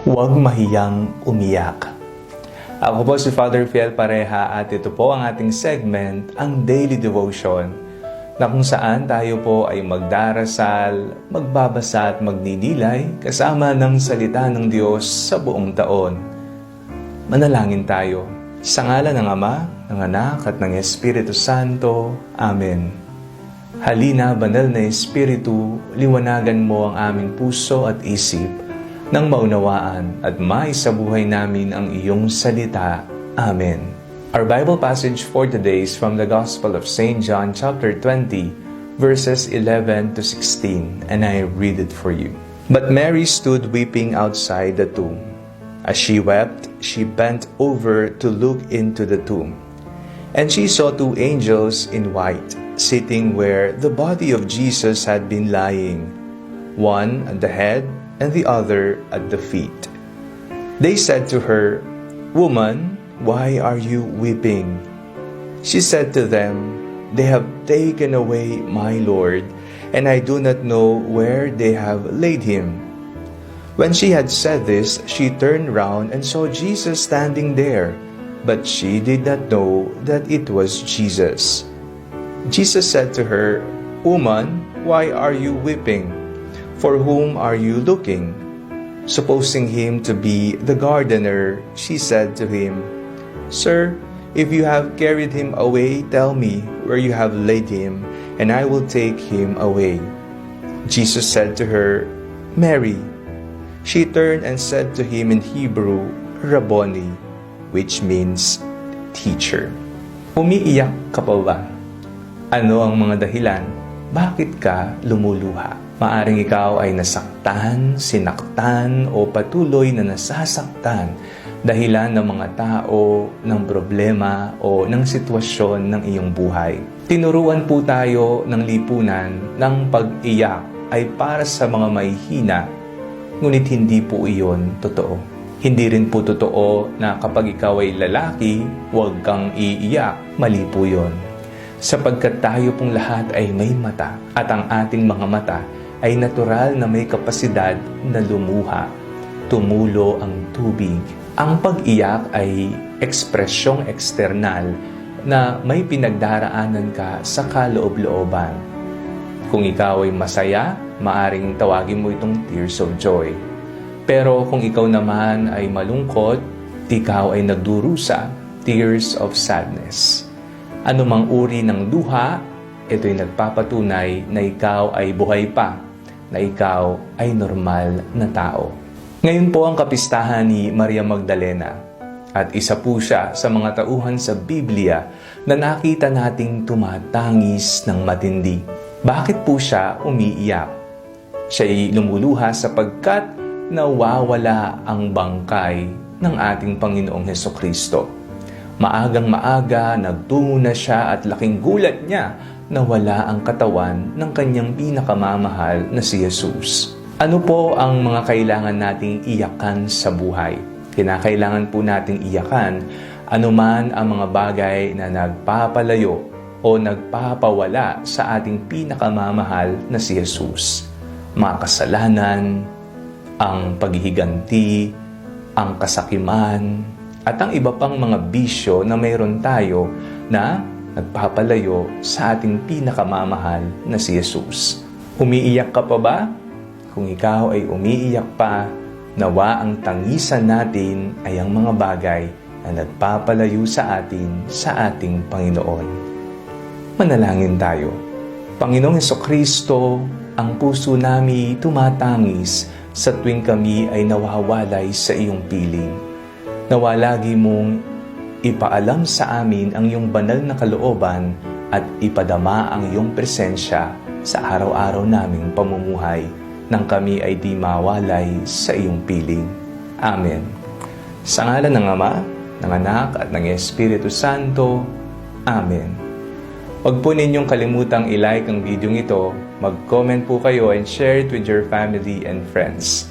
Huwag mahiyang umiyak. Ako po si Father Fiel Pareha at ito po ang ating segment, ang Daily Devotion, na kung saan tayo po ay magdarasal, magbabasa at magninilay kasama ng salita ng Diyos sa buong taon. Manalangin tayo. Sa ngalan ng Ama, ng Anak at ng Espiritu Santo. Amen. Halina, banal na Espiritu, liwanagan mo ang aming puso at isip nang maunawaan at maisabuhay namin ang iyong salita. Amen. Our Bible passage for today is from the Gospel of St. John chapter 20, verses 11 to 16, and I read it for you. But Mary stood weeping outside the tomb. As she wept, she bent over to look into the tomb. And she saw two angels in white, sitting where the body of Jesus had been lying, one at the head and the other at the feet. They said to her, "Woman, why are you weeping?" She said to them, "They have taken away my Lord, and I do not know where they have laid him." When she had said this, she turned round and saw Jesus standing there, but she did not know that it was Jesus. Jesus said to her, "Woman, why are you weeping? For whom are you looking?" Supposing him to be the gardener, she said to him, "Sir, if you have carried him away, tell me where you have laid him, and I will take him away." Jesus said to her, "Mary." She turned and said to him in Hebrew, "Rabboni," which means teacher. Umiiyak ka pa ba? Ano ang mga dahilan? Bakit ka lumuluha? Maaring ikaw ay nasaktan, sinaktan o patuloy na nasasaktan dahilan ng mga tao, ng problema o ng sitwasyon ng iyong buhay. Tinuruan po tayo ng lipunan ng pag-iyak ay para sa mga mahihina, ngunit hindi po iyon totoo. Hindi rin po totoo na kapag ikaw ay lalaki, huwag kang iiyak. Mali po yun. Sapagkat tayo pong lahat ay may mata at ang ating mga mata ay natural na may kapasidad na lumuha. Tumulo ang tubig. Ang pag-iyak ay ekspresyong eksternal na may pinagdaraanan ka sa kaloob-looban. Kung ikaw ay masaya, maaring tawagin mo itong tears of joy. Pero kung ikaw naman ay malungkot, ikaw ay nagdurusa, tears of sadness. Anumang uri ng luha, ito'y nagpapatunay na ikaw ay buhay pa, na ikaw ay normal na tao. Ngayon po ang kapistahan ni Maria Magdalena at isa po siya sa mga tauhan sa Biblia na nakita nating tumatangis ng matindi. Bakit po siya umiiyak? Siya'y lumuluha sapagkat nawawala ang bangkay ng ating Panginoong Hesukristo. Maagang-maaga, nagtungo na siya at laking gulat niya na wala ang katawan ng kanyang pinakamamahal na si Jesus. Ano po ang mga kailangan nating iyakan sa buhay? Kinakailangan po nating iyakan anuman ang mga bagay na nagpapalayo o nagpapawala sa ating pinakamamahal na si Jesus. Mga kasalanan, ang paghihiganti, ang kasakiman, at ang iba pang mga bisyo na mayroon tayo na nagpapalayo sa ating pinakamamahal na si Jesus. Umiiyak ka pa ba? Kung ikaw ay umiiyak pa, nawa ang tangisan natin ay ang mga bagay na nagpapalayo sa atin sa ating Panginoon. Manalangin tayo. Panginoong Hesukristo, ang puso namin tumatangis sa tuwing kami ay nawawalay sa iyong piling. Nawa lagi mong ipaalam sa amin ang iyong banal na kalooban at ipadama ang iyong presensya sa araw-araw naming pamumuhay nang kami ay di mawalay sa iyong piling. Amen. Sa ngalan ng Ama, ng Anak at ng Espiritu Santo. Amen. Huwag po ninyong kalimutang i-like ang video ito, mag-comment po kayo and share it with your family and friends.